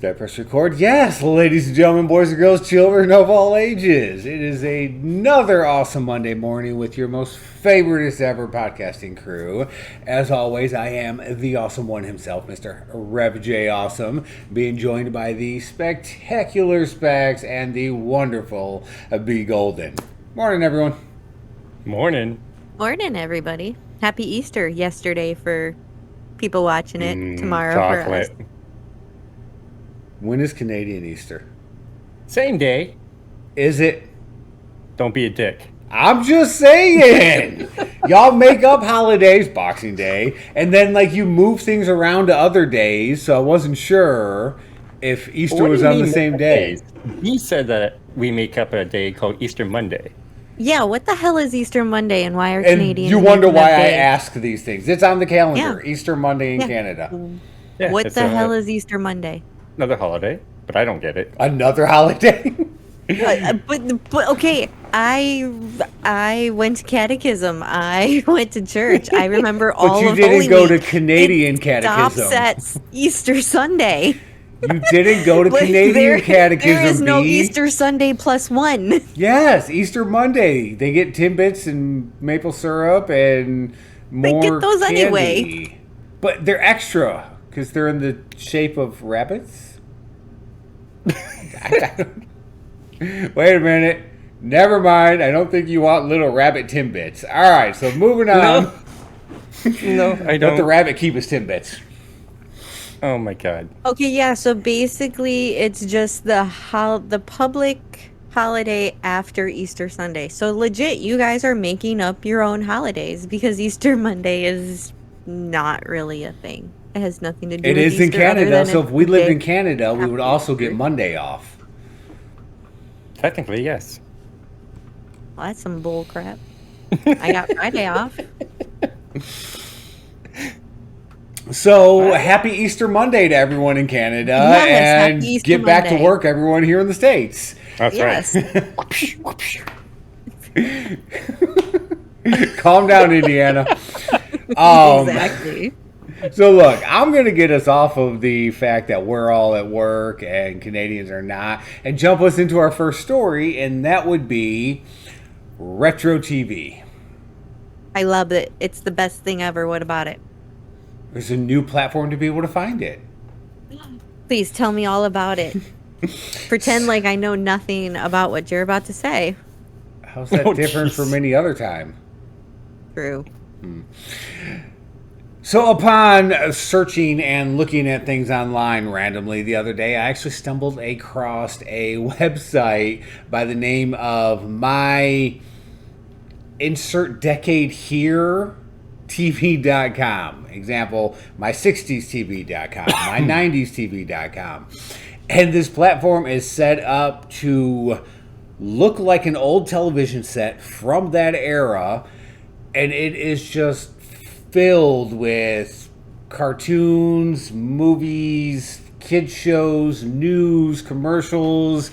Did I press record? Yes, ladies and gentlemen, boys and girls, children of all ages. It is another awesome Monday morning with your most favoriteest ever podcasting crew. As always, I am the awesome one himself, Mr. RevJAwesome, being joined by the spectacular Specs and the wonderful BeaGolden. Morning, everyone. Morning. Morning, everybody. Happy Easter yesterday for people watching it. Tomorrow Chocolate. for us. When is Canadian Easter? Same day. Is it? Don't be a dick. I'm just saying. Y'all make up holidays, Boxing Day, and then like you move things around to other days, so I wasn't sure if Easter What was do you on the mean same day. He said that we make up a day called Easter Monday. Yeah, what the hell is Easter Monday and why are And Canadians you wonder making why up I days? ask these things. It's on the calendar. Yeah. Easter Monday in Yeah. Canada. Yeah, What it's the hell is Easter Monday? another holiday? But I don't get it. Another holiday? But okay, I went to catechism. I went to church. I remember all you of didn't Holy go Week. to Canadian It catechism. stops at Easter Sunday. You didn't go to Like, Canadian catechism, there is no B. Easter Sunday plus one. Yes, Easter Monday. They get Timbits and maple syrup and more get those candy. anyway. But they're extra because they're in the shape of rabbits. Wait a minute. Never mind. I don't think you want little rabbit Timbits. All right, so moving on. No, I Let don't. the rabbit keep his Timbits. Oh my god. Okay, yeah, so basically it's just the public holiday after Easter Sunday. So legit, you guys are making up your own holidays because Easter Monday is not really a thing. It has nothing to do It with is in Easter other Canada, than so it's if we the lived day in Canada, we would after also Easter. get Monday off. Technically, yes. Well, that's some bull crap. I got Friday off. So, happy Easter Monday to everyone in Canada, Yes, and happy Easter get back to Monday. work, everyone here in the States. That's Yes. right. Calm down, Indiana. Exactly. So, look, I'm going to get us off of the fact that we're all at work and Canadians are not, and jump us into our first story, and that would be retro TV. I love it. It's the best thing ever. What about it? There's a new platform to be able to find it. Please tell me all about it. Pretend like I know nothing about what you're about to say. How's that Oh, different jeez. from any other time? True. So upon searching and looking at things online randomly the other day, I actually stumbled across a website by the name of my insert decade here TV.com. Example, my 60s TV.com, my 90s TV.com. And this platform is set up to look like an old television set from that era, and it is just filled with cartoons, movies, kid shows, news, commercials,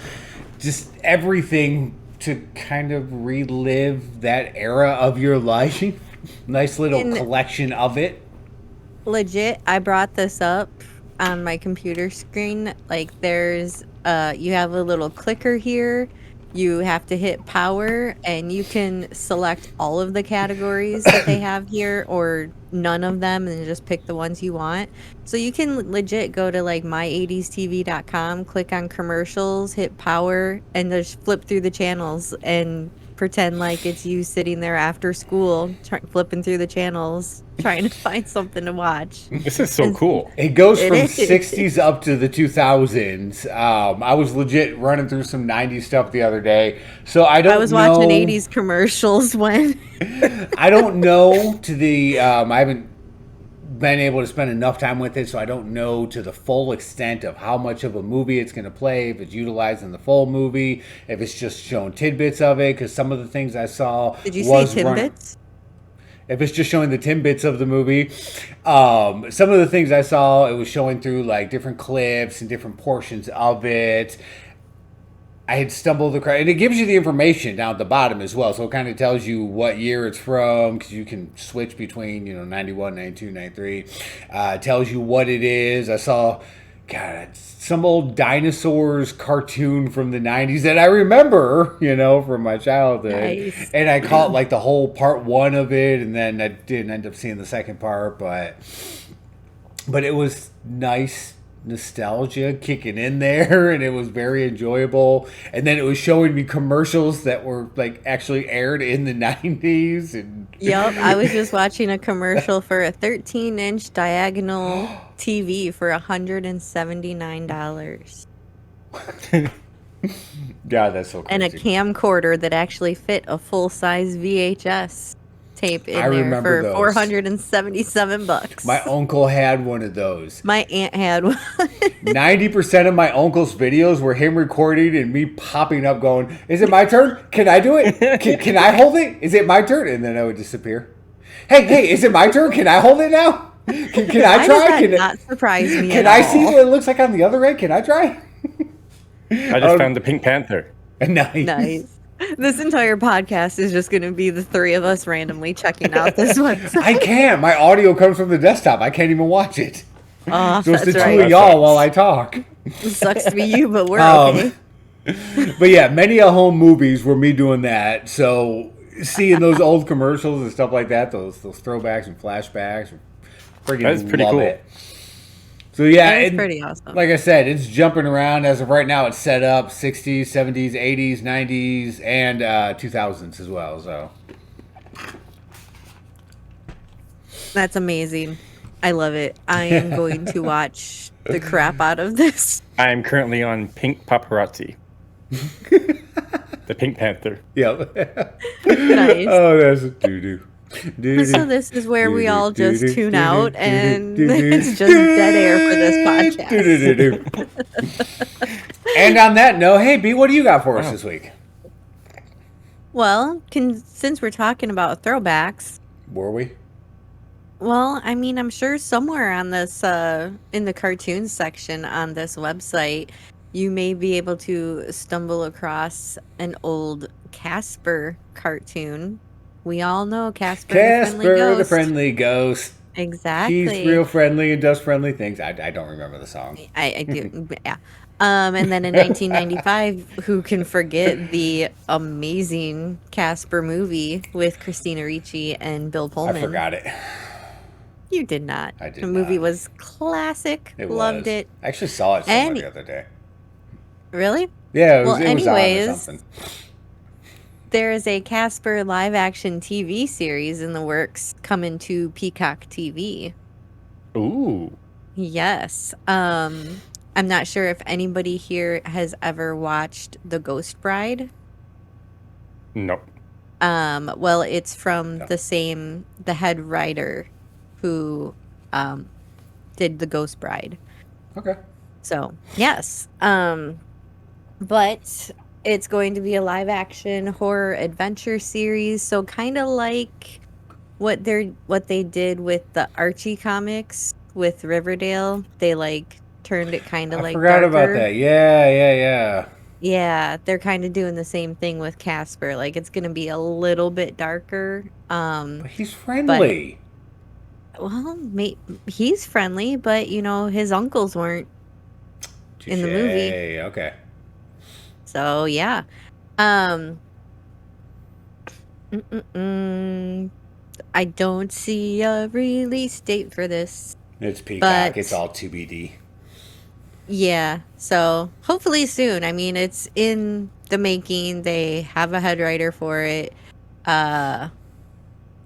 just everything to kind of relive that era of your life. Nice little And- collection of it. Legit, I brought this up on my computer screen. Like, there's you have a little clicker here. You have to hit power and you can select all of the categories that they have here or none of them and just pick the ones you want. So you can legit go to like my80stv.com, click on commercials, hit power, and just flip through the channels and pretend like it's you sitting there after school, flipping through the channels, trying to find something to watch. This is so cool. It goes It from is. 60s up to the 2000s. I was legit running through some 90s stuff the other day. So I don't know. I was watching 80s commercials when I don't know to the I haven't been able to spend enough time with it, so I don't know to the full extent of how much of a movie it's going to play, if it's utilizing the full movie, if it's just showing tidbits of it, because some of the things I saw Did you say was Timbits? if it's just showing the tidbits of the movie. Some of the things I saw, it was showing through like different clips and different portions of it. I had stumbled across, and it gives you the information down at the bottom as well. So it kind of tells you what year it's from, because you can switch between, 91, 92, 93. Tells you what it is. I saw God, it's some old dinosaurs cartoon from the 90s that I remember, from my childhood. Nice. And I caught like the whole part one of it, and then I didn't end up seeing the second part, but it was nice nostalgia kicking in there, and it was very enjoyable. And then it was showing me commercials that were like actually aired in the 90s. And Yep, I was just watching a commercial for a 13-inch diagonal TV for $179. God, that's so crazy. And a camcorder that actually fit a full-size VHS tape in I there remember for those. $477. My uncle had one of those. My aunt had one. 90% of my uncle's videos were him recording and me popping up going, is it my turn? Can I do it? Can I hold it? Is it my turn? And then I would disappear. Hey, is it my turn? Can I hold it now? Can I try? Why does that not surprise me Can at I all? see what it looks like on the other end? Can I try? I just found the Pink Panther. Nice. Nice. This entire podcast is just going to be the three of us randomly checking out this website. I can't. My audio comes from the desktop. I can't even watch it. Oh, So it's the that's two right. of y'all while I talk. It sucks to be you, but we're okay. But yeah, many a home movies were me doing that. So seeing those old commercials and stuff like that, those throwbacks and flashbacks, freaking That's pretty love cool. it. So yeah, That is pretty awesome. Like I said, it's jumping around. As of right now, it's set up 60s, 70s, 80s, 90s, and 2000s as well. So That's amazing. I love it. I am going to watch the crap out of this. I am currently on Pink Paparazzi. The Pink Panther. yeah. Nice. Oh, that's a doo-doo. So this is where we all just tune out and it's just dead air for this podcast. And on that note, hey B, what do you got for us this week? Well, since we're talking about throwbacks, Were we? well, I mean, I'm sure somewhere on this, in the cartoons section on this website, you may be able to stumble across an old Casper cartoon. We all know Casper, Casper the Friendly Ghost. Exactly. He's real friendly and does friendly things. I don't remember the song. I do, yeah. And then in 1995, who can forget the amazing Casper movie with Christina Ricci and Bill Pullman? I forgot it. You did not. I did The movie not. was classic. It Loved was. it. I actually saw it somewhere And- the other day. Really? Yeah, it was, Well, it was on or anyways, something. There is a Casper live-action TV series in the works coming to Peacock TV. Ooh. Yes. I'm not sure if anybody here has ever watched The Ghost Bride. No. Well, it's from the head writer who did The Ghost Bride. Okay. So, yes. But it's going to be a live action horror adventure series, so kind of like what they did with the Archie comics with Riverdale. They like turned it kind of like I forgot darker. about that. Yeah. Yeah, they're kind of doing the same thing with Casper. Like it's going to be a little bit darker. But he's friendly. Well, he's friendly, but his uncles weren't in the movie. Touche. Okay. So yeah. I don't see a release date for this. It's Peacock. But- It's all TBD. Yeah, so hopefully soon. I mean, it's in the making. They have a head writer for it.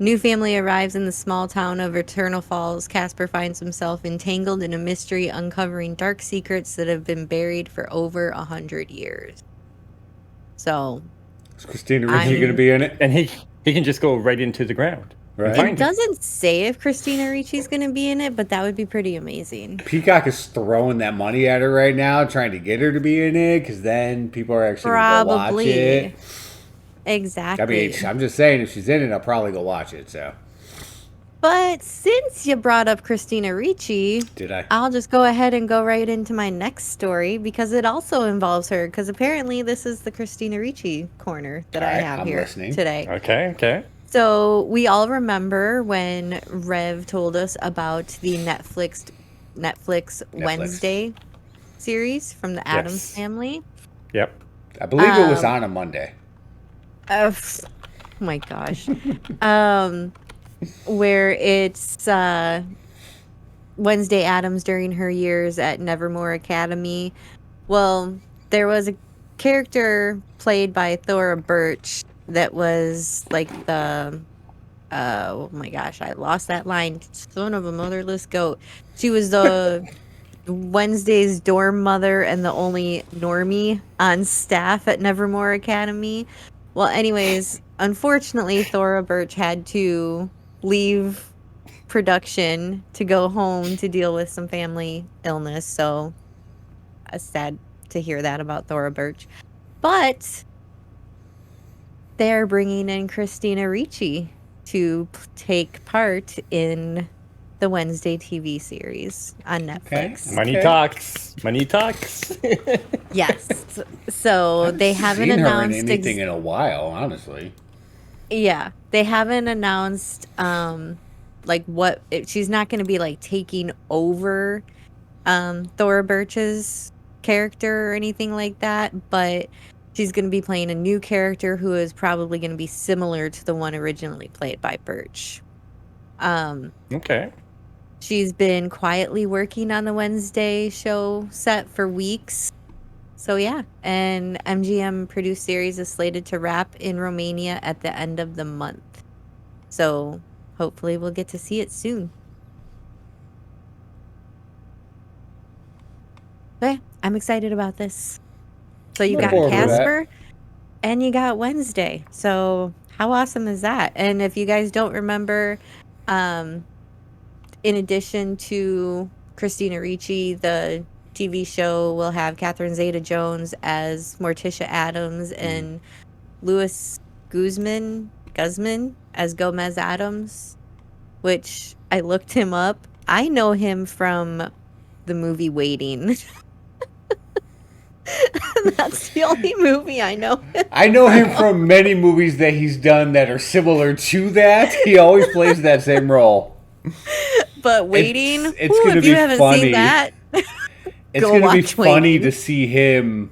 New family arrives in the small town of Eternal Falls. Casper finds himself entangled in a mystery, uncovering dark secrets that have been buried for over 100 years. So, Is Christina Ricci going to be in it? And he can just go right into the ground. Right. Find it him. doesn't say if Christina Ricci's going to be in it, but that would be pretty amazing. Peacock is throwing that money at her right now, trying to get her to be in it, because then people are actually going to go watch Probably. it. Exactly. I mean, I'm just saying, if she's in it, I'll probably go watch it. So, But since you brought up Christina Ricci, did I? I'll just go ahead and go right into my next story because it also involves her. Because apparently this is the Christina Ricci corner that I Alright, have I'm here listening. today. Okay. So we all remember when Rev told us about the Netflix Wednesday series from the Addams Family. Yep. I believe it was on a Monday. Oh my gosh. Where it's Wednesday Addams during her years at Nevermore Academy. Well, there was a character played by Thora Birch that was like the oh my gosh, I lost that line. Son of a motherless goat. She was the Wednesday's dorm mother and the only normie on staff at Nevermore Academy. Well, anyways, unfortunately, Thora Birch had to leave production to go home to deal with some family illness. So, sad to hear that about Thora Birch. But they're bringing in Christina Ricci to take part in the Wednesday TV series on Netflix. Okay. Money talks. Money talks. Yes. So they haven't seen announced her in anything in a while, honestly. Yeah, they haven't announced like what she's not going to be like taking over Thora Birch's character or anything like that, but she's going to be playing a new character who is probably going to be similar to the one originally played by Birch. Okay. She's been quietly working on the Wednesday show set for weeks. So yeah, an MGM produced series is slated to wrap in Romania at the end of the month. So hopefully we'll get to see it soon. But yeah, I'm excited about this. So you got forward with that. Casper and you got Wednesday. So how awesome is that? And if you guys don't remember, in addition to Christina Ricci, the TV show will have Catherine Zeta-Jones as Morticia Addams and Louis Guzman as Gomez Addams, which I looked him up. I know him from the movie Waiting. That's the only movie I know him. I know him from many movies that he's done that are similar to that. He always plays that same role. But Waiting, it's going to if you be haven't funny. seen that, It's go going to be watch funny Waiting. to see him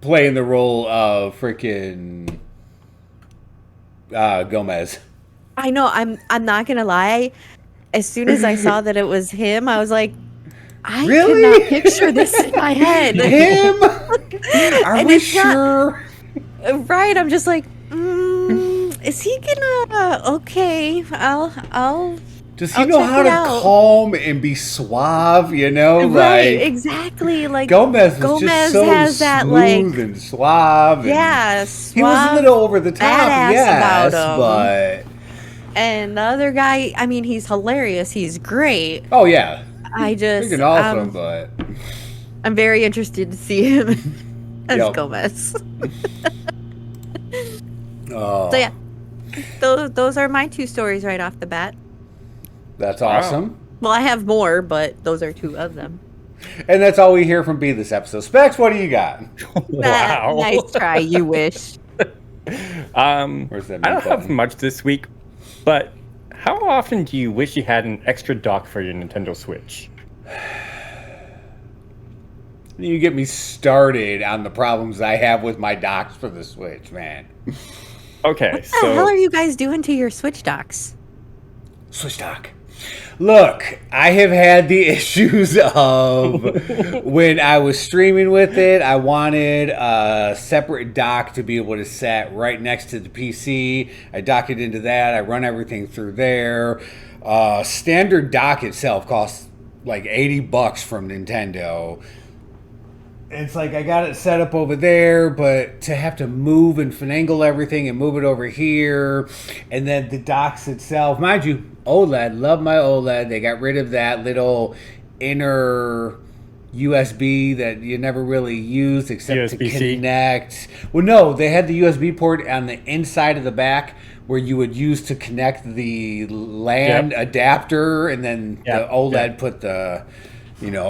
playing the role of freaking Gomez. I know. I'm not gonna lie. As soon as I saw that it was him, I was like, I Really? cannot picture this in my head. Him? Are And we it's not- sure? Right? I'm just like, is he gonna? Okay, I'll. Does he I'll know check how it to out. calm and be suave? You know, Right? like Exactly. Like Gomez was just so has that like, smooth and suave. And yeah, he was a suave, little over the top, badass yes, about him. but And the other guy, I mean, he's hilarious. He's great. oh yeah, I just, freaking awesome. But I'm very interested to see him as Yep. Gomez. oh, So yeah, those are my two stories right off the bat. that's Wow. awesome. Well, I have more, but those are two of them. And that's all we hear from B this episode. Specs, what do you got? Wow. Nice try. You wish. Where's that I mute don't have button? much this week, but how often do you wish you had an extra dock for your Nintendo Switch? You get me started on the problems I have with my docks for the Switch, man. Okay, What the hell so are you guys doing to your Switch docks? Switch dock. Look, I have had the issues of when I was streaming with it, I wanted a separate dock to be able to set right next to the PC. I dock it into that. I run everything through there. Standard dock itself costs like $80 from Nintendo. It's like I got it set up over there, but to have to move and finagle everything and move it over here, and then the docks itself, mind you, OLED, love my OLED. They got rid of that little inner USB that you never really used except to USB-C? connect. Well, no, they had the USB port on the inside of the back where you would use to connect the LAN adapter, and then Yep, the OLED yep. put the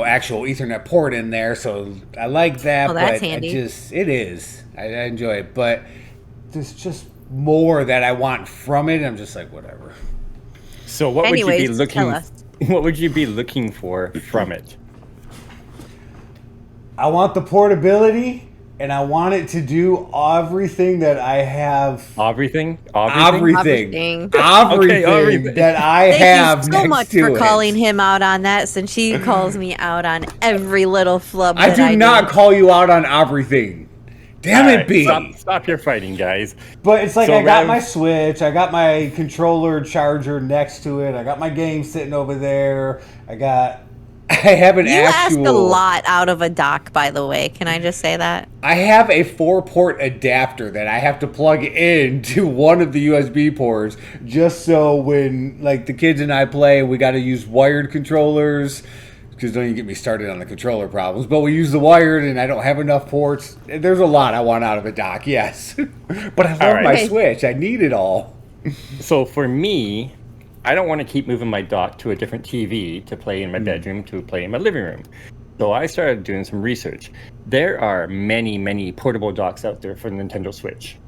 actual Ethernet port in there. So I like that, Oh, that's but handy. it is. I enjoy it, but there's just more that I want from it. I'm just like, whatever. so what would you be Anyways, looking? tell us. What would you be looking for from it? I want the portability, and I want it to do everything that I have. Everything? Everything everything. that I Thank have you so next much to for it. calling him out on that, since he calls me out on every little flub I that do I not do. call you out on everything. Damn it, Alright, B. stop your fighting, guys. But it's like So, I got Rev- my Switch, I got my controller charger next to it, I got my game sitting over there. I have an You ask a actual. lot out of a dock, by the way. Can I just say that? I have a 4-port adapter that I have to plug into one of the USB ports just so when like the kids and I play, we got to use wired controllers because don't even get me started on the controller problems. But we use the wired and I don't have enough ports. There's a lot I want out of a dock, yes. But I love All right. my Okay. Switch. I need it all. So for me, I don't want to keep moving my dock to a different TV to play in my bedroom, to play in my living room. So I started doing some research. There are many, many portable docks out there for the Nintendo Switch.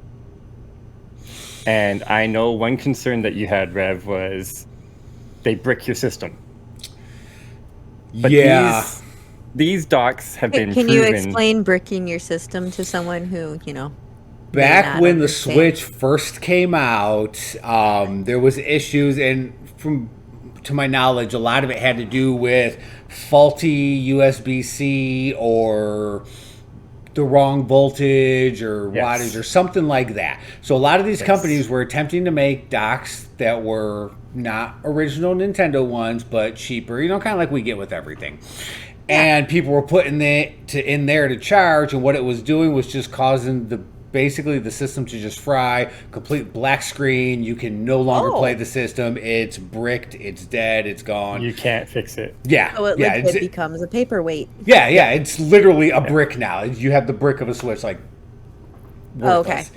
And I know one concern that you had, Rev, was they brick your system. But Yeah. these docks have been Can proven. you explain bricking your system to someone who, may Back not when the understand? Switch first came out, there was issues, and to my knowledge, a lot of it had to do with faulty USB-C or the wrong voltage or Yes. wattage or something like that. So a lot of these Yes. companies were attempting to make docks that were not original Nintendo ones, but cheaper. Kind of like we get with everything. And people were putting it in there to charge, and what it was doing was just causing basically the system to just fry, complete black screen. You can no longer Oh. play the system. It's bricked. It's dead. It's gone. You can't fix it. Yeah, So it yeah, legit becomes a paperweight. yeah. It's literally a brick now. You have the brick of a Switch, like Oh, okay. worthless.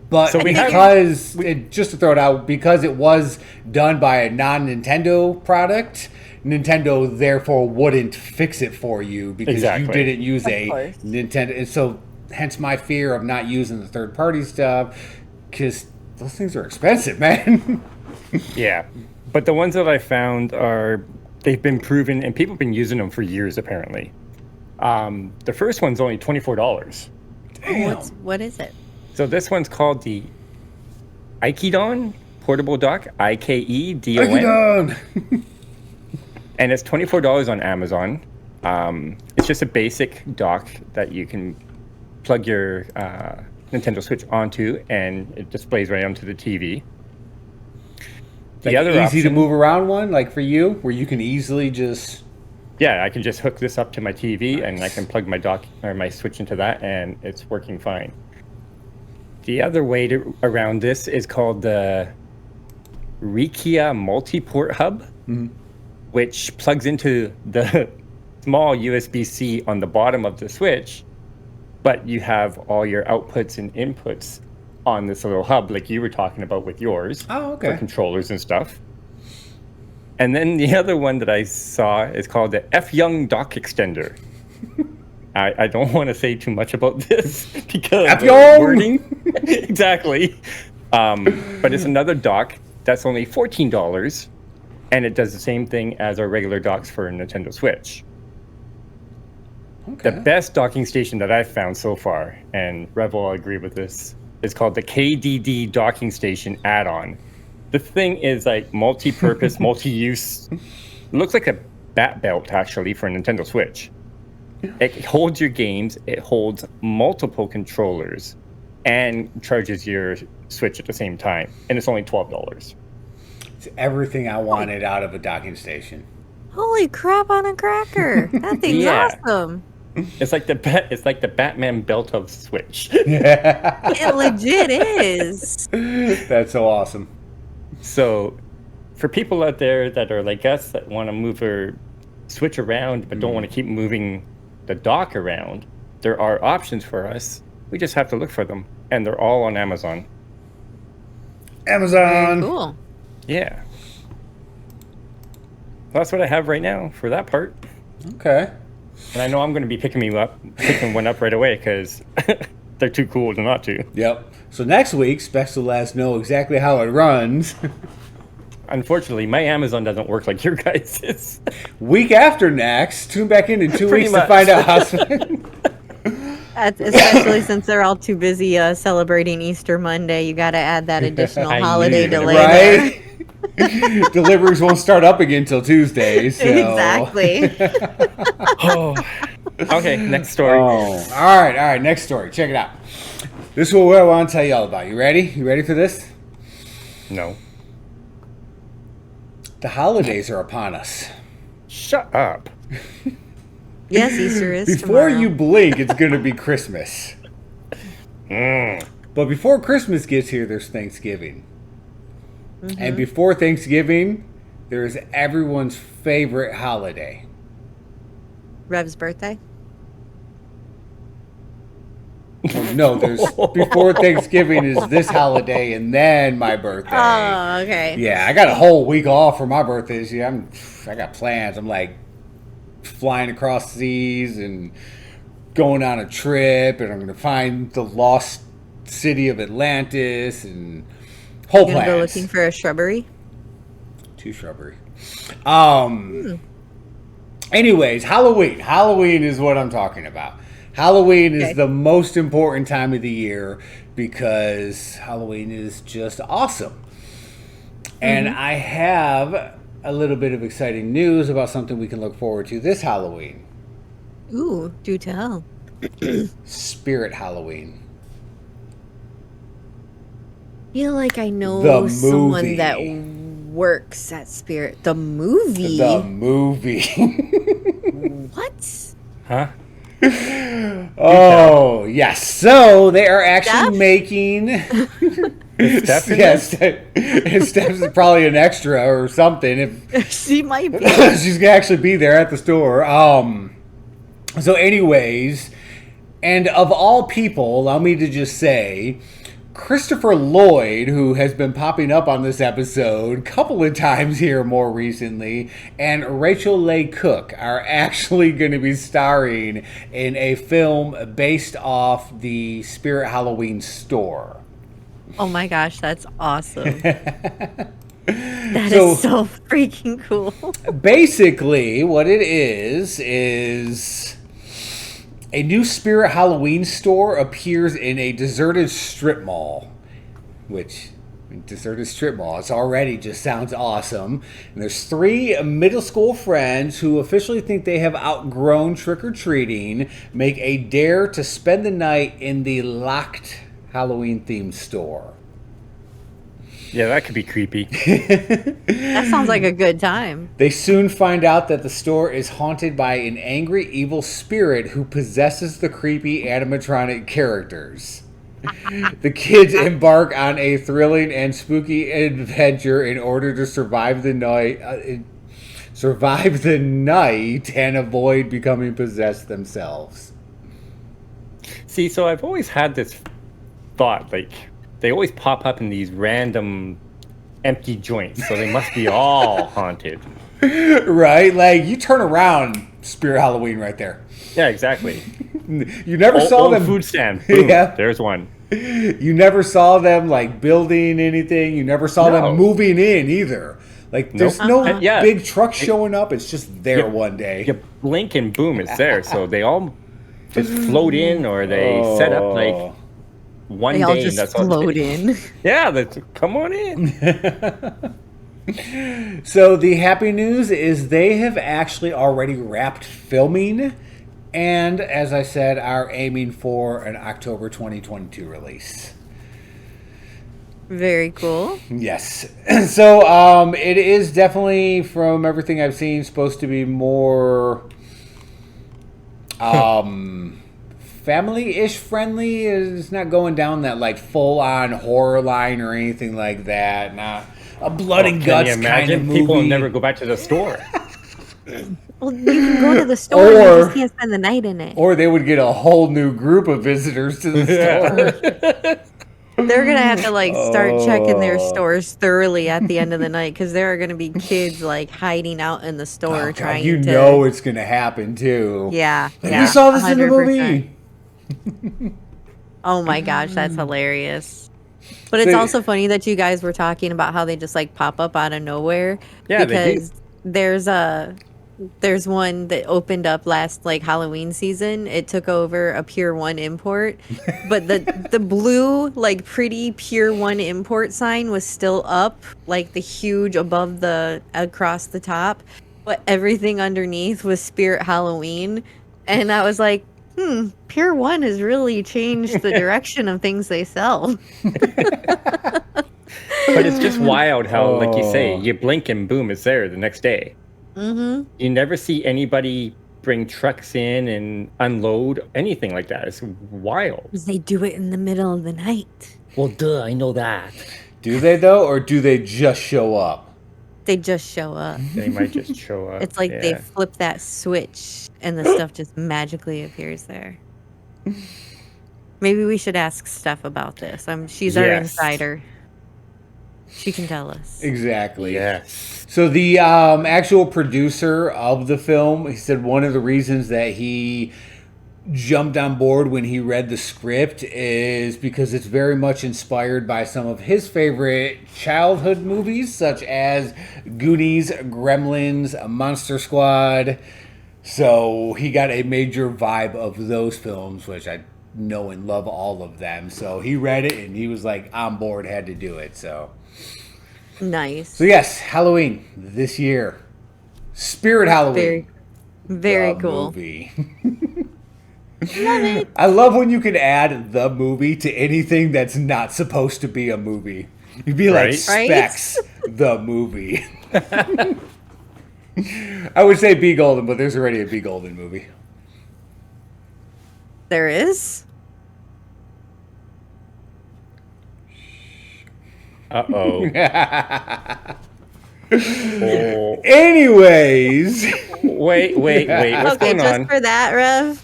But So we have- just to throw it out, because it was done by a non-Nintendo product, Nintendo therefore wouldn't fix it for you because Exactly. you didn't use a course. Nintendo. And so, hence my fear of not using the third-party stuff, because those things are expensive, man. Yeah. But the ones that I found they've been proven, and people have been using them for years, apparently. The first one's only $24. What is it? So this one's called the Ikedon Portable Dock, Ikedon. Done. And it's $24 on Amazon. It's just a basic dock that you can plug your Nintendo Switch onto, and it displays right onto the TV. The Like other easy to option, move around one, like for you, where you can easily just. yeah, I can just hook this up to my TV, and I can plug my dock or my Switch into that, and it's working fine. The other way around this is called the Reekia Multi-Port Hub, which plugs into the small USB-C on the bottom of the Switch, but you have all your outputs and inputs on this little hub like you were talking about with yours. Oh, okay. For controllers and stuff. And then the other one that I saw is called the F Young Dock Extender. I don't want to say too much about this because F of Young! wording. Exactly. But it's another dock that's only $14, and it does the same thing as our regular docks for a Nintendo Switch. Okay. The best docking station that I've found so far, and Rev will agree with this, is called the KDD Docking Station Add-on. The thing is like multi-purpose, multi-use. It looks like a bat belt actually for a Nintendo Switch. It holds your games, it holds multiple controllers, and charges your Switch at the same time. And it's only $12. It's everything I wanted out of a docking station. Holy crap on a cracker! That thing's Yeah. awesome. It's like the Batman belt of Switch. It legit is. That's so awesome. So, for people out there that are like us that want to move their Switch around but don't want to keep moving the dock around, there are options for us. We just have to look for them, and they're all on Amazon. Amazon. Cool. Yeah. That's what I have right now for that part. Okay. And I know I'm going to be picking one up right away because they're too cool to not to. Yep. So next week, Specs will let us know exactly how it runs. Unfortunately, my Amazon doesn't work like your guys'. Week after next, tune back in 2 Pretty weeks much. to find out how. Especially since they're all too busy celebrating Easter Monday, you got to add that additional I knew holiday you were gonna delay Right? Deliveries won't start up again until Tuesday. So. Exactly. Oh. Okay, next story. All right. Next story. Check it out. This is what I want to tell you all about. You ready? You ready for this? No. The holidays are upon us. Shut up. Yes, Easter is Before tomorrow. you blink, it's going to be Christmas. But before Christmas gets here, there's Thanksgiving. And before Thanksgiving, there's everyone's favorite holiday. Rev's birthday. No, there's before Thanksgiving is this holiday and then my birthday. Oh, okay. Yeah, I got a whole week off for my birthday this year. I got plans. I'm like flying across seas and going on a trip, and I'm going to find the lost city of Atlantis and whole You're gonna plans. go looking for a shrubbery. To shrubbery. Anyways, Halloween. Halloween is what I'm talking about. Halloween is the most important time of the year because Halloween is just awesome. And I have a little bit of exciting news about something we can look forward to this Halloween. Ooh, do tell. Spirit Halloween. Feel like I know The someone movie. that works at Spirit. The movie? The movie. What? Huh? Oh, yes. So they are actually Steph? making... Steph in Yes, Steph's probably an extra or something. If She might be. she's gonna actually be there at the store. So anyways, and of all people, allow me to just say, Christopher Lloyd, who has been popping up on this episode a couple of times here more recently, and Rachel Leigh Cook are actually going to be starring in a film based off the Spirit Halloween store. Oh my gosh, that's awesome. That is So- so freaking cool. Basically, what it is a new Spirit Halloween store appears in a deserted strip mall, which deserted strip mall, it's already just sounds awesome. And there's 3 middle school friends who officially think they have outgrown trick-or-treating, make a dare to spend the night in the locked Halloween themed store. Yeah, that could be creepy. That sounds like a good time. They soon find out that the store is haunted by an angry evil spirit who possesses the creepy animatronic characters. The kids embark on a thrilling and spooky adventure in order to survive the night and avoid becoming possessed themselves. See, so I've always had this thought, like, they always pop up in these random empty joints, so they must be all haunted. Right? Like, you turn around, Spirit Halloween right there. Yeah, exactly. You never saw Old them. food stand. Boom, Yeah. there's one. You never saw them, like, building anything. You never saw No. them moving in either. Like, there's Nope. no Yeah. big truck showing up. It's just there Yep. one day. You blink and boom, it's there. So they all just float in, or they set up like one They all day. just and that's all. float in. Yeah, that's, come on in. So the happy news is they have actually already wrapped filming, and as I said, are aiming for an October 2022 release. Very cool. Yes. So it is definitely, from everything I've seen, supposed to be more family-ish friendly. It's not going down that like full-on horror line or anything like that. Not a blood and Can guts you kind imagine? of movie. People will never go back to the store. Well, you can go to the store, and you Or- just can't spend the night in it. Or they would get a whole new group of visitors to the store. They're gonna have to like start checking their Oh. stores thoroughly at the end of the night because there are gonna be kids like hiding out in the store Oh, God, trying you to. know it's going to happen too. Yeah, Like, yeah. you saw this in the 100%. movie. Oh my gosh, that's hilarious. But it's So- also funny that you guys were talking about how they just like pop up out of nowhere. Yeah, they do. because there's one that opened up last like Halloween season. It took over a Pier 1 import, but the blue like pretty Pier 1 import sign was still up, like the huge above the across the top, but everything underneath was Spirit Halloween. And I was like, Pier 1 has really changed the direction of things they sell. But it's just wild how, like you say, Oh. you blink and boom, it's there the next day. Mm-hmm. You never see anybody bring trucks in and unload anything like that. It's wild. They do it in the middle of the night. Well, duh, I know that. Do they though, or do they just show up? They just show up. They might just show up. It's like they yeah. flip that switch and the stuff just magically appears there. Maybe we should ask Steph about this. She's our Yes. insider. She can tell us. Exactly. Yes. So the actual producer of the film, he said one of the reasons that he jumped on board when he read the script is because it's very much inspired by some of his favorite childhood movies, such as Goonies, Gremlins, Monster Squad. So he got a major vibe of those films, which I know and love all of them. So he read it and he was like on board, had to do it. So Nice. yes, Halloween this year. Spirit Halloween. Very The cool. movie. Love it. I love when you can add the movie to anything that's not supposed to be a movie. You'd be like, Right? Right? Specs, the movie. I would say BeaGolden, but there's already a BeaGolden movie. There is? Uh-oh. Oh. Anyways. Wait. What's Okay, going just on? for that, Rev.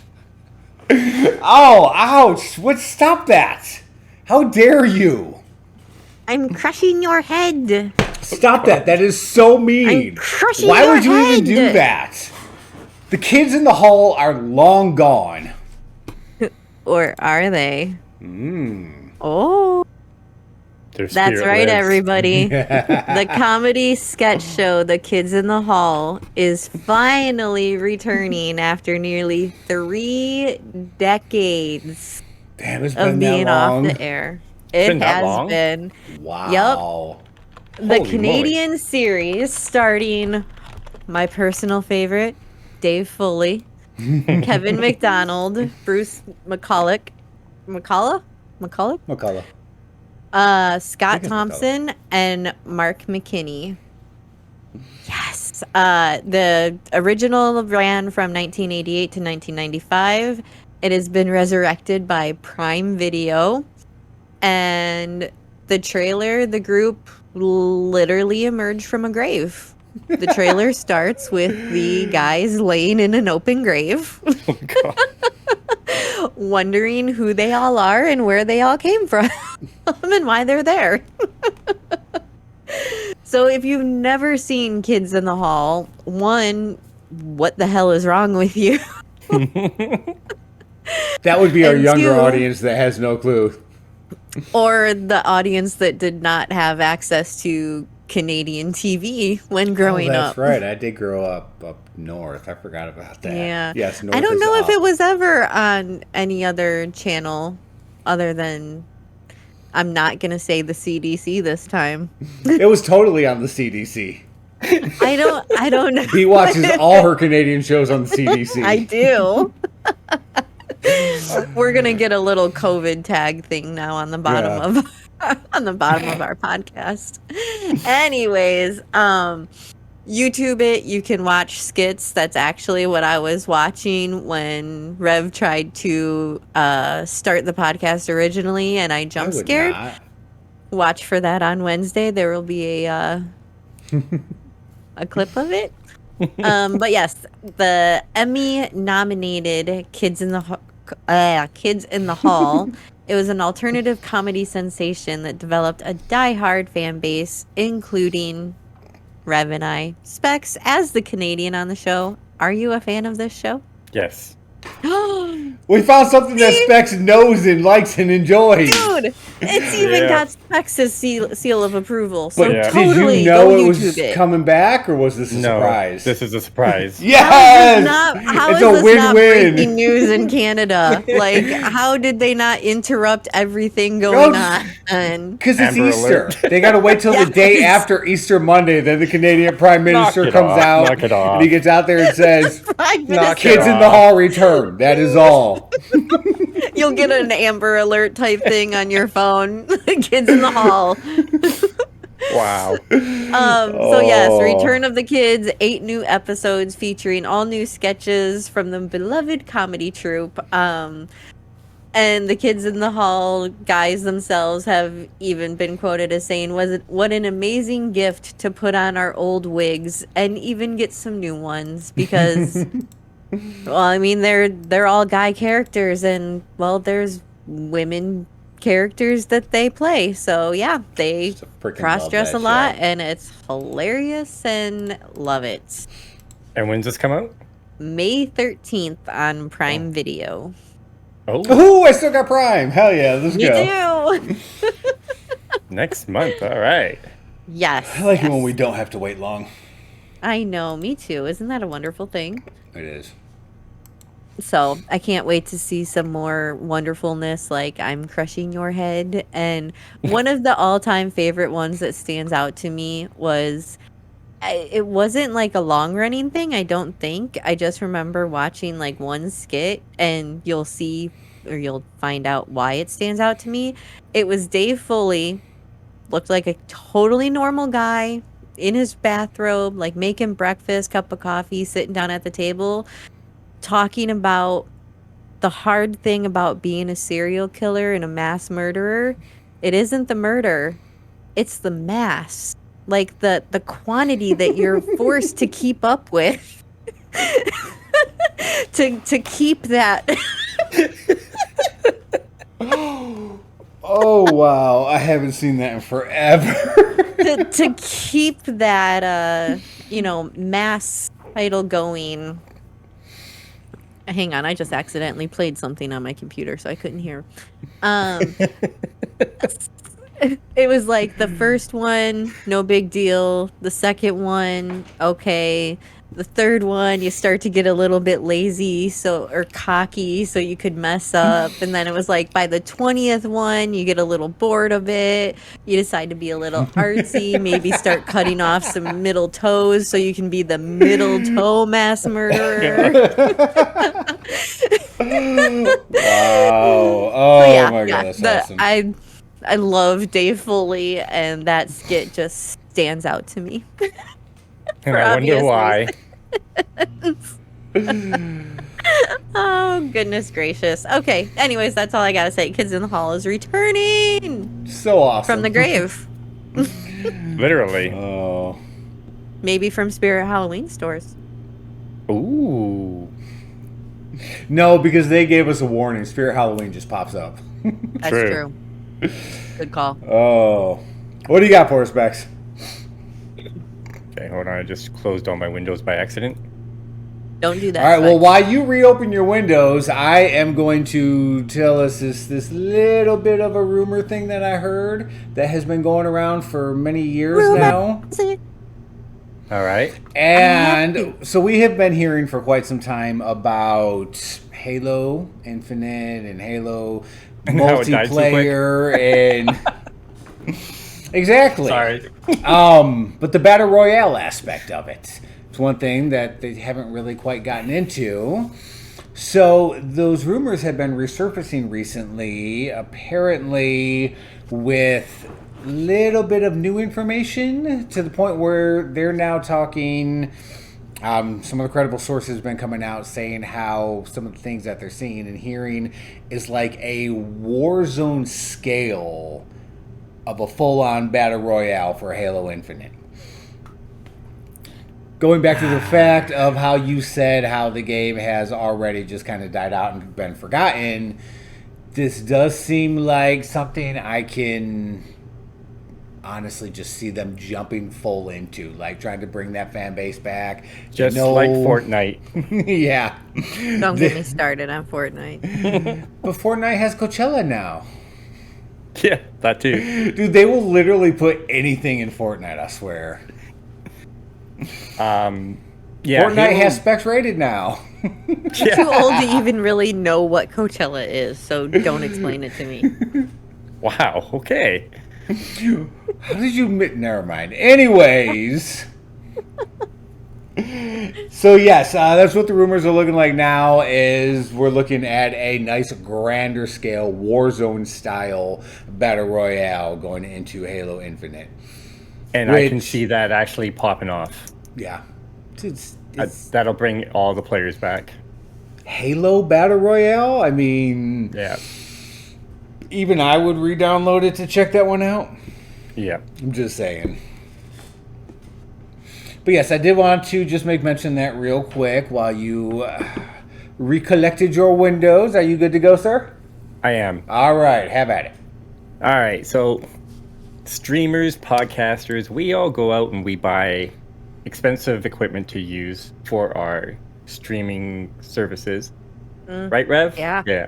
Oh, ouch. Stop that. How dare you? I'm crushing your head. Stop that. That is so mean. I'm crushing Why your would you even head. do that? The kids in the hall are long gone. Or are they? Oh. Their That's spirit right, lives. everybody. The comedy sketch show, The Kids in the Hall, is finally returning after nearly 3 decades Damn, it's of been that being long. off the air. been It that has long? been. Wow. The Holy Canadian series starting my personal favorite, Dave Foley, Kevin McDonald, Bruce McCulloch, McCullough. Scott it's Thompson, and Mark McKinney. Yes. The original ran from 1988 to 1995. It has been resurrected by Prime Video. And the trailer, the group literally emerged from a grave. The trailer starts with the guys laying in an open grave, Oh, God. wondering who they all are and where they all came from and why they're there. So if you've never seen Kids in the Hall, one, what the hell is wrong with you? That would be our And younger two- audience that has no clue. Or the audience that did not have access to Canadian TV when growing that's up. right. I did grow up north. I forgot about that. Yeah. Yes, north I don't is know if up. it was ever on any other channel other than, I'm not going to say the CDC this time. It was totally on the CDC. I don't know. He watches all her Canadian shows on the CDC. I do. We're gonna get a little COVID tag thing now on the bottom of on the bottom of our podcast. Anyways, YouTube it. You can watch skits. That's actually what I was watching when Rev tried to start the podcast originally, and I I jump would scared. not. Watch for that on Wednesday. There will be a clip of it. But yes, the Emmy-nominated Kids in the Hall. It was an alternative comedy sensation that developed a die-hard fan base, including Rev and I. Specs, as the Canadian on the show, are you a fan of this show? Yes. We found something that Specs knows and likes and enjoys. Dude, it's even got Specs' seal of approval. So But totally did you know go it YouTube was coming back, or was this a surprise? This is a surprise. Yes! How It's is a this not win-win. breaking news in Canada? Like, how did they not interrupt everything going on? Because it's Amber Easter. Alert. They got to wait till the day Yes. after Easter Monday. Then the Canadian Prime Minister comes out. Knock it off. And he gets out there and says, Prime Knock Minister. it kids in the off. hall return. That is all. You'll get an Amber Alert type thing on your phone. Kids in the hall. Wow. So yes, Oh. Return of the Kids, 8 new episodes featuring all new sketches from the beloved comedy troupe. And the Kids in the Hall guys themselves have even been quoted as saying, what an amazing gift to put on our old wigs and even get some new ones, because well, I mean, they're all guy characters, and well, there's women characters that they play. So yeah, they Freaking cross-dress a love that lot, show. and it's hilarious and love it. And when's this come out? May 13th on Prime Video. Oh, Ooh, I still got Prime. Hell yeah, let's You go. do. next month. All right. Yes. I like it yes. when we don't have to wait long. I know, me too. Isn't that a wonderful thing? It is. So I can't wait to see some more wonderfulness like I'm Crushing Your Head. And one of the all-time favorite ones that stands out to me was, it wasn't like a long-running thing, I don't think. I just remember watching like one skit, and you'll see, or you'll find out why it stands out to me. It was Dave Foley, looked like a totally normal guy in his bathrobe, like making breakfast, cup of coffee, sitting down at the table, talking about the hard thing about being a serial killer and a mass murderer. It isn't the murder, it's the mass. Like the quantity that you're forced to keep up with. to keep that. Oh, wow. I haven't seen that in forever. to keep that mass title going. Hang on, I just accidentally played something on my computer, so I couldn't hear. It was like the first one, no big deal. The second one, okay. The third one, you start to get a little bit lazy, or cocky, so you could mess up. And then it was like by the 20th one, you get a little bored of it. You decide to be a little artsy, maybe start cutting off some middle toes so you can be the middle toe mass murderer. Wow. Oh, my God. That's awesome. I love Dave Foley, and that skit just stands out to me. And I wonder why. Oh, goodness gracious. Okay, anyways, that's all I gotta say. Kids in the Hall is returning So awesome. from the grave. Literally. Oh. Maybe from Spirit Halloween stores. Ooh. No, because they gave us a warning. Spirit Halloween just pops up. That's True. Good call. Oh. What do you got for us, Bex? Okay, hold on. I just closed all my windows by accident. Don't do that. All right, well, Spike. while you reopen your windows, I am going to tell us this little bit of a rumor thing that I heard that has been going around for many years now. All right. And so we have been hearing for quite some time about Halo Infinite and Halo And how it died so quick. multiplayer and exactly. Sorry. But the Battle Royale aspect of it. It's one thing that they haven't really quite gotten into. So those rumors have been resurfacing recently, apparently with little bit of new information to the point where they're now talking. Some of the credible sources have been coming out saying how some of the things that they're seeing and hearing is like a Warzone scale of a full-on Battle Royale for Halo Infinite. Going back to the fact of how you said how the game has already just kind of died out and been forgotten, this does seem like something I can honestly just see them jumping full into, like trying to bring that fan base back. Just like Fortnite. Yeah. Don't get me started on Fortnite. But Fortnite has Coachella now. Yeah, that too. Dude, they will literally put anything in Fortnite, I swear. Yeah, Fortnite has SpecsRated now. Too old to even really know what Coachella is, so don't explain it to me. Wow, okay. How did you never mind. Anyways. So yes, that's what the rumors are looking like now. Is we're looking at a nice grander scale Warzone style battle royale going into Halo Infinite, And I can see that actually popping off. Yeah, that'll bring all the players back. Halo battle royale. I mean, yeah, even I would re-download it to check that one out. Yeah, I'm just saying. But yes, I did want to just make mention that real quick while you recollected your windows. Are you good to go, sir? I am. All right, have at it. All right, so streamers, podcasters, we all go out and we buy expensive equipment to use for our streaming services. Right, Rev? Yeah. Yeah.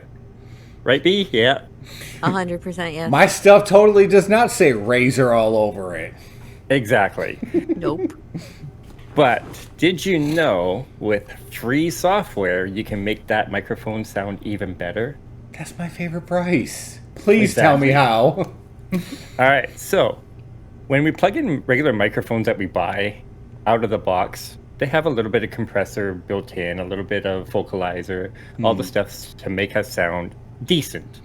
Right, B? Yeah. 100%, yes. My stuff totally does not say Razer all over it. Exactly. Nope. But did you know with free software, you can make that microphone sound even better? That's my favorite price. Please tell me how. All right. So when we plug in regular microphones that we buy out of the box, they have a little bit of compressor built in, a little bit of vocalizer, all the stuff to make us sound decent.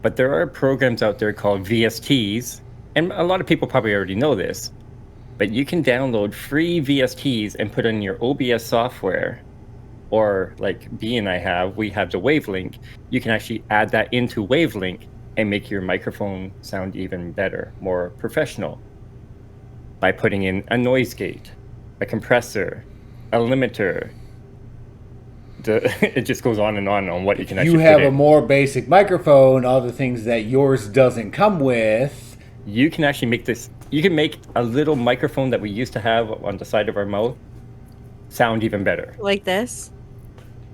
But there are programs out there called VSTs, and a lot of people probably already know this, but you can download free VSTs and put in your OBS software, or like B and I have, we have the Wavelink. You can actually add that into Wavelink and make your microphone sound even better, more professional, by putting in a noise gate, a compressor, a limiter. It just goes on on what you can actually You have put in. a more basic microphone, all the things that yours doesn't come with. You can actually make this, you can make a little microphone that we used to have on the side of our mouth sound even better. Like this?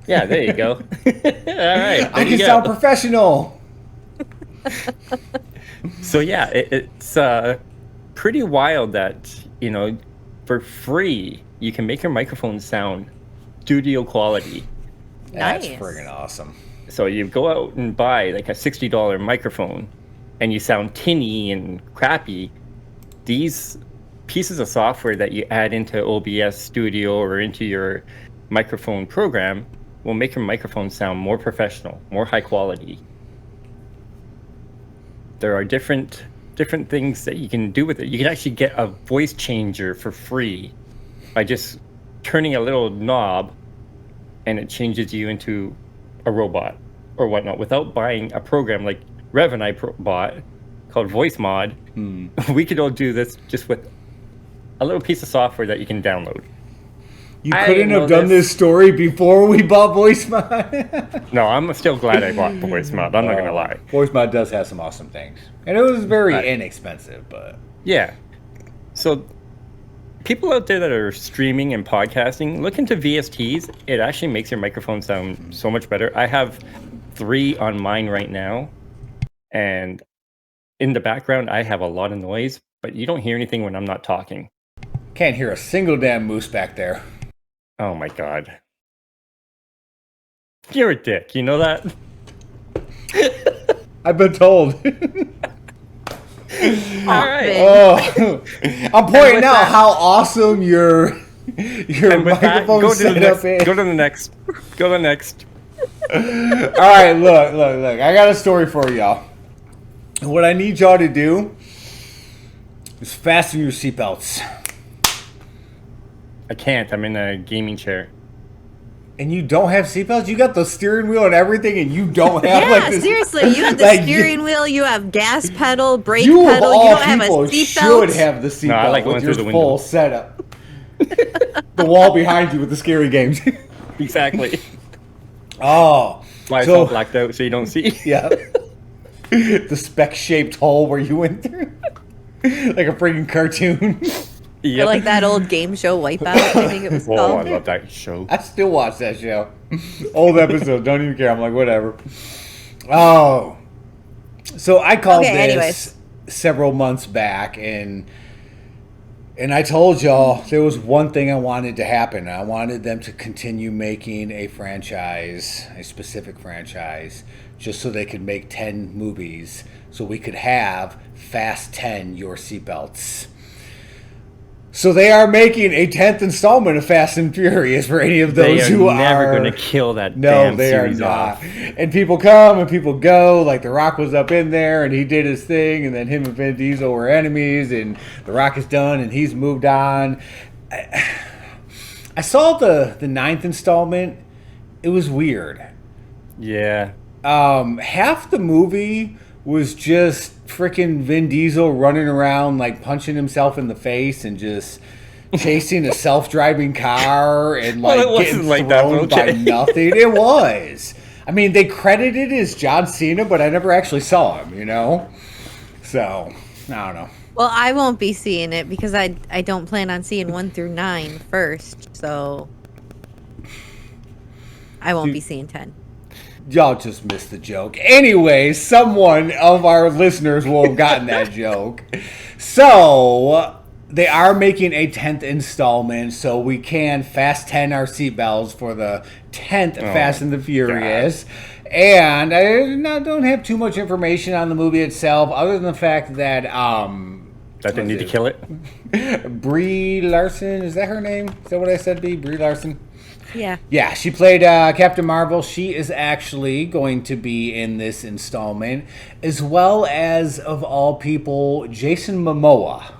Yeah, there you go. All right. I can sound professional. So yeah, it's pretty wild that, for free, you can make your microphone sound studio quality. That's Nice. friggin' awesome. So you go out and buy like a $60 microphone and you sound tinny and crappy. These pieces of software that you add into OBS Studio or into your microphone program will make your microphone sound more professional, more high quality. There are different things that you can do with it. You can actually get a voice changer for free by just turning a little knob, and it changes you into a robot or whatnot without buying a program like Rev and I bought called Voice Mod. We could all do this just with a little piece of software that you can download. You couldn't have done this story before we bought Voice Mod. No, I'm still glad I bought Voice Mod. I'm not going to lie. Voice Mod does have some awesome things. And it was very inexpensive, but... Yeah. So people out there that are streaming and podcasting, look into VSTs. It actually makes your microphone sound so much better. I have 3 on mine right now. And in the background, I have a lot of noise, but you don't hear anything when I'm not talking. Can't hear a single damn moose back there. Oh my God. You're a dick, you know that? I've been told. All right. Oh, I'm pointing out how awesome your microphone setup is. Go to the next. Go to the next. All right, look. I got a story for y'all. What I need y'all to do is fasten your seatbelts. I can't. I'm in a gaming chair. And you don't have seatbelts? You got the steering wheel and everything, and you don't have Yeah, this. seriously. You have the like, steering wheel, you have gas pedal, brake You of pedal, all you don't have a people seatbelt. should have the seatbelt No, I like with going your through the full window. setup. The wall behind you with the scary games. Exactly. Oh. Why it's all blacked out so you don't see. Yeah. The speck-shaped hole where you went through. like a freaking cartoon. Or like that old game show Wipeout, I think it was Oh, called. I love that show. I still watch that show. Old episode, don't even care. I'm like, whatever. Oh. So I called Okay, this anyways. several months back, and I told y'all there was one thing I wanted to happen. I wanted them to continue making a franchise, a specific franchise, just so they could make 10 movies, so we could have Fast 10 Your Seatbelts. So they are making a 10th installment of Fast and Furious for any of those who are never going to kill that no, damn they are series not. off. And people come and people go. Like The Rock was up in there and he did his thing, and then him and Vin Diesel were enemies, and The Rock is done and he's moved on. I saw the 9th installment. It was weird. Yeah. Half the movie was just freaking Vin Diesel running around like punching himself in the face and just chasing a self-driving car and like Well, it getting wasn't like that, thrown but by okay. nothing. It was. I mean, they credited it as John Cena, but I never actually saw him, you know? So, I don't know. Well, I won't be seeing it because I don't plan on seeing 1 through 9 first, so I won't be seeing 10. Y'all just missed the joke. Anyway, someone of our listeners will have gotten that joke. So, they are making a 10th installment, so we can fast 10 our seatbelts for the 10th Fast and the Furious. God. And I don't have too much information on the movie itself, other than the fact that That they need to kill it. Brie Larson, is that her name? Is that what I said, Brie Larson? Yeah. Yeah, she played Captain Marvel. She is actually going to be in this installment, as well as, of all people, Jason Momoa.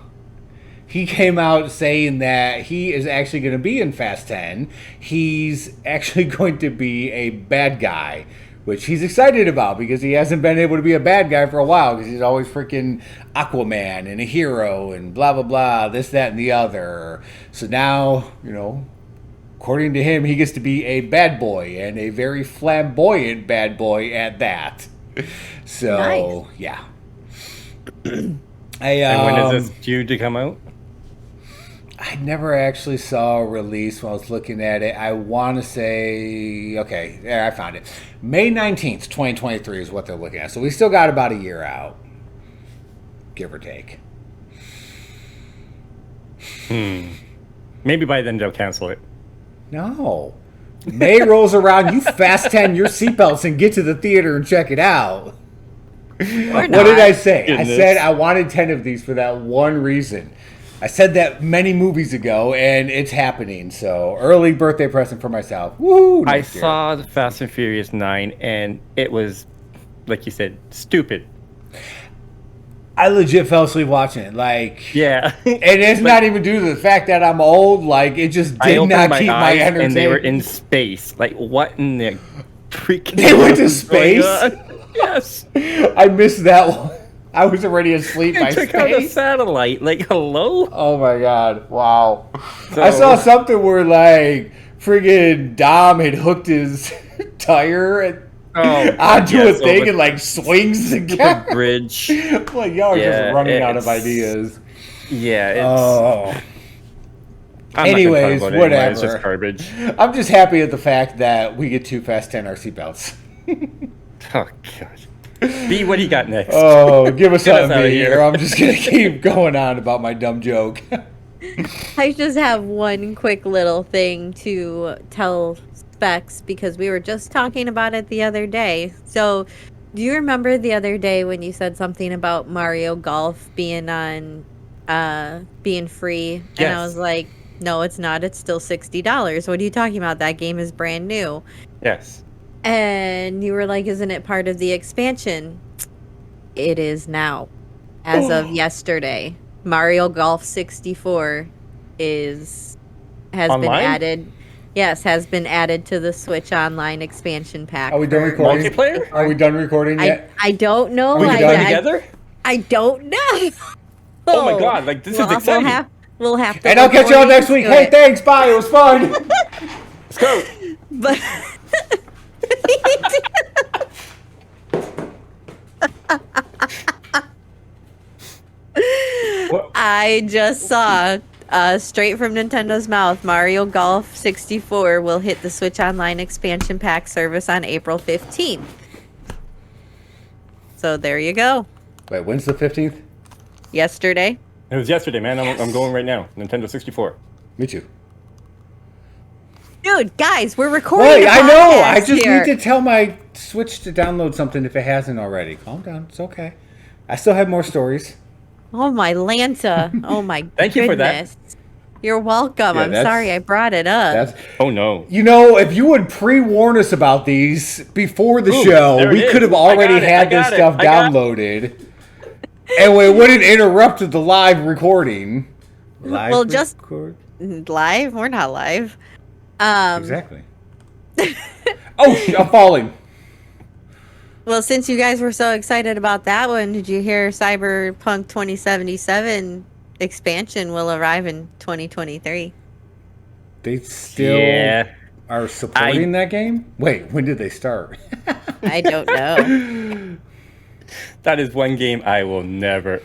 He came out saying that he is actually going to be in Fast 10. He's actually going to be a bad guy, which he's excited about because he hasn't been able to be a bad guy for a while because he's always freaking Aquaman and a hero and blah, blah, blah, this, that, and the other. So now, you know, according to him, he gets to be a bad boy, and a very flamboyant bad boy at that. So, nice. Yeah. And when is this due to come out? I never actually saw a release when I was looking at it. I want to say, okay, there, I found it. May 19th, 2023 is what they're looking at. So we still got about a year out, give or take. Maybe by then they'll cancel it. No. May rolls around, you fast 10 your seatbelts and get to the theater and check it out. Or What not. did I say? Goodness. I said I wanted 10 of these for that one reason. I said that many movies ago, and it's happening. So, early birthday present for myself. Woo! I saw the Fast and Furious 9, and it was, like you said, stupid. I legit fell asleep watching it. Like, Yeah. and it's not even due to the fact that I'm old. Like, it just I did opened not my keep my eyes, entertainment. and they were in space. Like, what in the freaking... They went to is going space? on? Yes. I missed that one. I was already asleep by They took out a space. satellite. Like, hello? Oh my god! Wow. So- I saw something where like friggin' Dom had hooked his tire onto a thing and like swings the the car. bridge. Like y'all are Yeah, just running out of it's- ideas. Yeah, it's... Oh. I'm Anyways, not gonna talk about it anyway, whatever. It's just garbage. I'm just happy at the fact that we get to fast 10 our seatbelts. Oh, God. B, what do you got next? Oh, give us Get us something, outta B, here. or I'm just gonna keep going on about my dumb joke. I just have one quick little thing to tell Specs because we were just talking about it the other day. So, do you remember the other day when you said something about Mario Golf being on, being free? And Yes. I was like, no, it's not. It's still $60. What are you talking about? That game is brand new. Yes. And you were like, isn't it part of the expansion? It is now. As of yesterday. Mario Golf 64 has been Online? added. Yes, has been added to the Switch Online expansion pack. Are we done for- recording? Multiplayer? Are we done recording yet? I don't know. we We done done together? I don't know. Oh my God, like, this is exciting. We'll have to. And I'll look catch you all more next week. into Hey, it. thanks. Bye. It was fun. Let's go. But I just saw, straight from Nintendo's mouth, Mario Golf 64 will hit the Switch Online expansion pack service on April 15th. So there you go. Wait, when's the 15th? Yesterday. It was yesterday, man. I'm going right now. Nintendo 64. Me too. Dude, guys, we're recording. Wait, a I know. I podcast just here. need to tell my Switch to download something if it hasn't already. Calm down. It's okay. I still have more stories. Oh my Lanta. Oh my Thank you for that. goodness. You're welcome. Yeah, I'm that's- sorry I brought it up. That's Oh no. You know, if you would pre-warn us about these before the Ooh, show, there it we is. could have I already got it, had I this got it, stuff I got it. downloaded. And we wouldn't interrupt the live recording. Live Well, just- record? Live? We're not live. Exactly. Oh, I'm falling. Well, since you guys were so excited about that one, did you hear Cyberpunk 2077 expansion will arrive in 2023? They still Yeah. are supporting that game? Wait, when did they start? I don't know. That is one game I will never,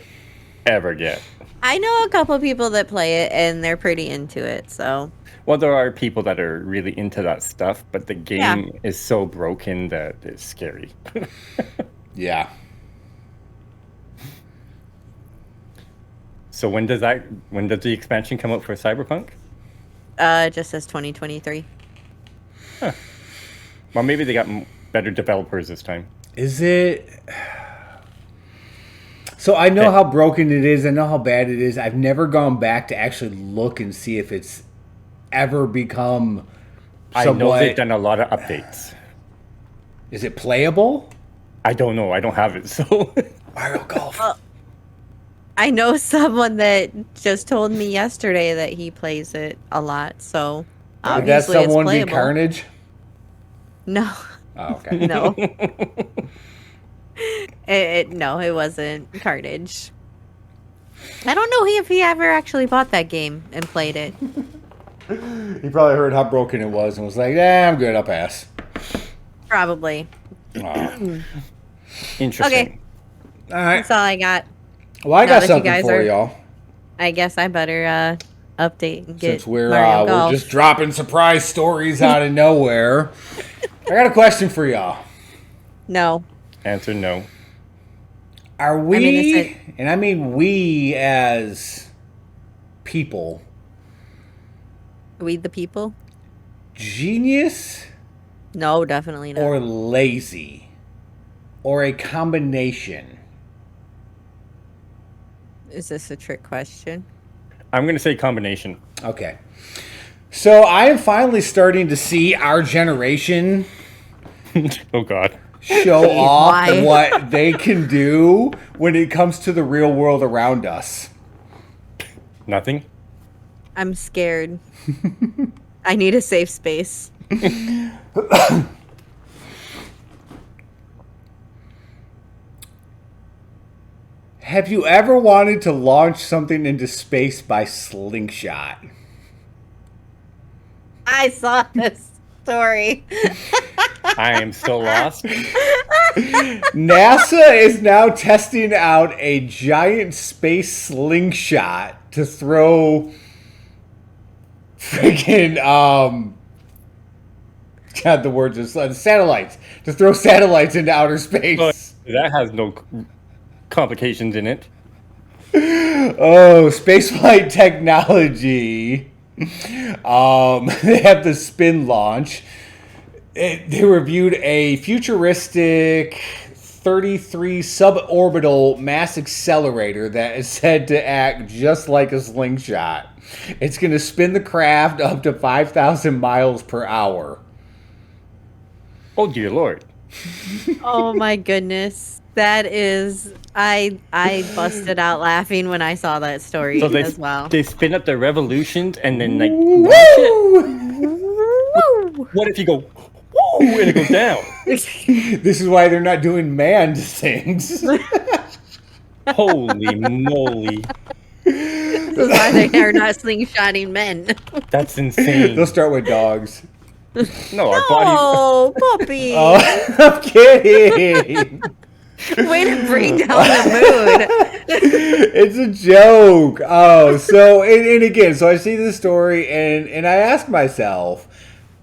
ever get. I know a couple people that play it and they're pretty into it, so Well, there are people that are really into that stuff, but the game Yeah. is so broken that it's scary. Yeah. So when does the expansion come out for Cyberpunk? it just says 2023. Well, maybe they got better developers this time. Is it? So I know how broken it is. I know how bad it is. I've never gone back to actually look and see if it's ever become I know somewhat. they've done a lot of updates. Is it playable? I don't know. I don't have it, so Mario Golf. I know someone that just told me yesterday that he plays it a lot, so Would that obviously it's someone be playable. Carnage? No. Oh, okay. No. No, it wasn't Carnage. I don't know if he ever actually bought that game and played it. He probably heard how broken it was and was like, I'm good, I'll pass. Probably. Aw. interesting. Okay. All right. That's all I got. Well, I Now got that you something guys for are- y'all. I guess I better update and get Since we're Mario Golf. just dropping surprise stories out of nowhere. I got a question for y'all. No. Answer no. Are we, is it- and I mean we as people, We the people? genius No, definitely not. or lazy? Or a combination? Is this a trick question? I'm going to say combination. Okay. So I am finally starting to see our generation Oh God. show off Why? what they can do when it comes to the real world around us. Nothing. I'm scared. I need a safe space. Have you ever wanted to launch something into space by Slingshot? I saw this story. I am still lost. NASA is now testing out a giant space slingshot to throw freaking God, the words are satellites, to throw satellites into outer space. But that has no complications in it. Oh, spaceflight technology. They have the spin launch. They reviewed a futuristic 33 suborbital mass accelerator that is said to act just like a slingshot. It's going to spin the craft up to 5,000 miles per hour. Oh dear Lord. Oh my goodness. That is I busted out laughing when I saw that story So as well. they spin up the revolutions and then like launch it. Woo! What if you go woo and it goes down? This is why they're not doing manned things. Holy moly. This is why they are not slingshotting men. That's insane. They'll start with dogs. No, our body. Oh, puppy! Oh, I'm kidding. Way to bring down the mood. It's a joke. Oh, so and again, so I see this story and I ask myself,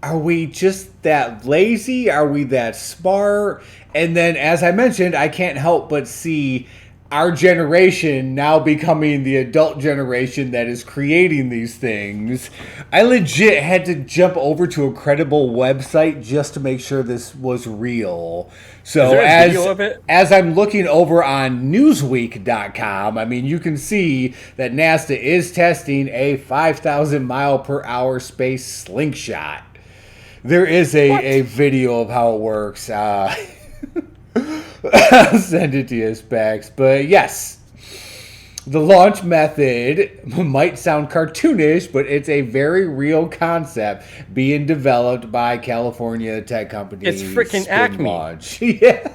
are we just that lazy? Are we that smart? And then, as I mentioned, I can't help but see our generation now becoming the adult generation that is creating these things. I legit had to jump over to a credible website just to make sure this was real. So Is there a video of it? as I'm looking over on Newsweek.com, I mean, you can see that NASA is testing a 5,000 mile per hour space slingshot. There is a video of how it works. I'll send it to you, Specs. But yes, the launch method might sound cartoonish, but it's a very real concept being developed by California tech company. It's freaking Spin Acme. Launch. Yeah.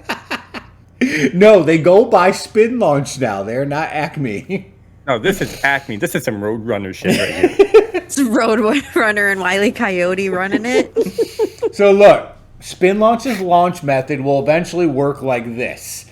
No, they go by Spin Launch now. They're not Acme. No, this is Acme. This is some Roadrunner shit right here. It's Roadrunner and Wile E. Coyote running it. So look, Spin Launch's launch method will eventually work like this.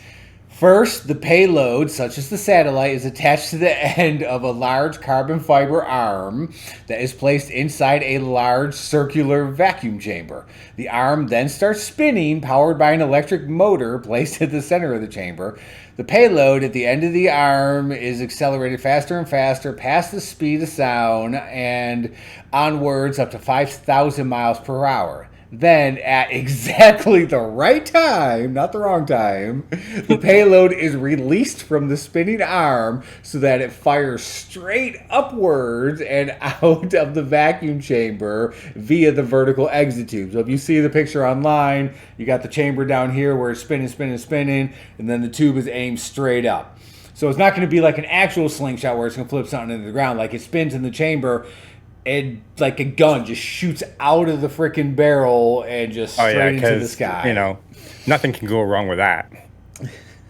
First, the payload, such as the satellite, is attached to the end of a large carbon fiber arm that is placed inside a large circular vacuum chamber. The arm then starts spinning, powered by an electric motor placed at the center of the chamber. The payload at the end of the arm is accelerated faster and faster past the speed of sound and onwards up to 5,000 miles per hour. Then, at exactly the right time, not the wrong time, the payload is released from the spinning arm so that it fires straight upwards and out of the vacuum chamber via the vertical exit tube. So if you see the picture online, you got the chamber down here where it's spinning, and then the tube is aimed straight up. So it's not going to be like an actual slingshot where it's going to flip something into the ground. Like it spins in the chamber, and like a gun just shoots out of the freaking barrel and just straight into the sky. You know, nothing can go wrong with that.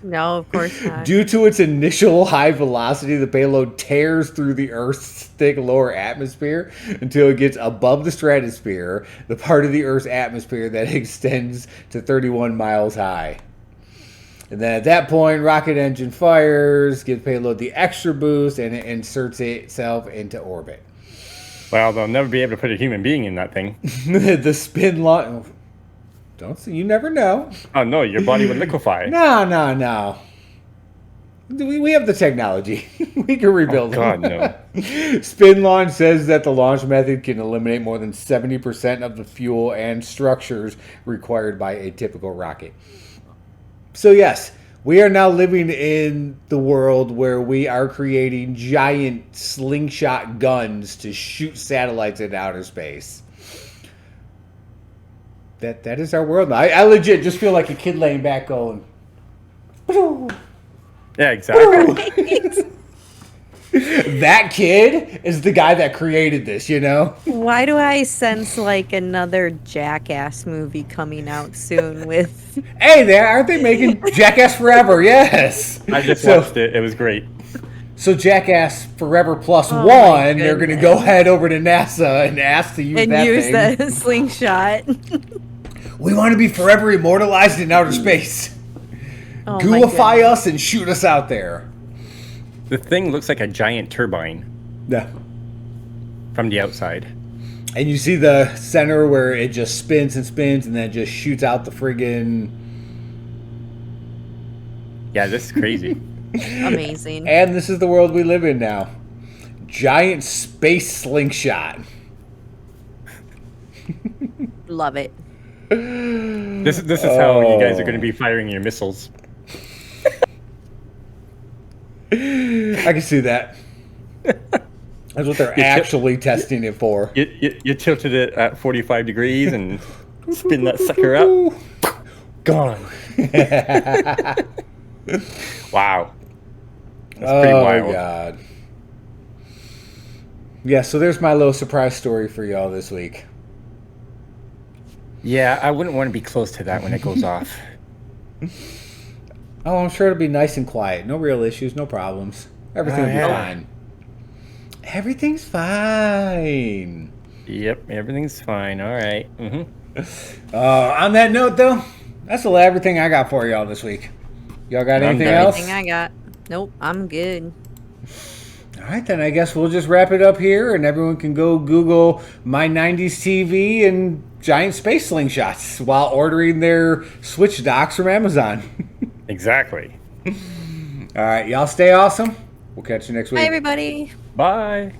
No, of course not. Due to its initial high velocity, the payload tears through the Earth's thick lower atmosphere until it gets above the stratosphere, the part of the Earth's atmosphere that extends to 31 miles high. And then at that point, rocket engine fires, gives payload the extra boost, and it inserts itself into orbit. Well, they'll never be able to put a human being in that thing. The spin launch. Don't see. You never know. Oh, no, your body would liquefy. No. We have the technology. We can rebuild Oh, God, no. Spin Launch says that the launch method can eliminate more than 70% of the fuel and structures required by a typical rocket. So yes, we are now living in the world where we are creating giant slingshot guns to shoot satellites into outer space. That is our world now. I legit just feel like a kid laying back going, Yeah, exactly. that kid is the guy that created this, you know? Why do I sense like another Jackass movie coming out soon with... Hey, aren't they making Jackass Forever? Yes. I just watched it. It was great. So Jackass Forever Plus Oh my One, they're going to go head over to NASA and ask to use and that use thing. the slingshot. We want to be forever immortalized in outer space. Oh my Goofify goodness. us and shoot us out there. The thing looks like a giant turbine Yeah. from the outside. And you see the center where it just spins and then it just shoots out the friggin'... Yeah, this is crazy. Amazing. And this is the world we live in now. Giant space slingshot. Love it. This is how you guys are going to be firing your missiles. I can see that. That's what they're actually testing it for. You tilted it at 45 degrees and spin that sucker up. Gone. Wow. That's pretty wild. God. Yeah, so there's my little surprise story for y'all this week. Yeah, I wouldn't want to be close to that when it goes off. Oh, I'm sure it'll be nice and quiet. No real issues, no problems. Everything will be fine. Everything's fine. Yep, everything's fine. All right. Mm-hmm. On that note, though, that's everything I got for y'all this week. Y'all got anything done. else? Everything I got. Nope, I'm good. All right, then I guess we'll just wrap it up here, and everyone can go Google my 90s TV and giant space slingshots while ordering their Switch docks from Amazon. Exactly. All right, y'all stay awesome. We'll catch you next week. Bye, everybody. Bye.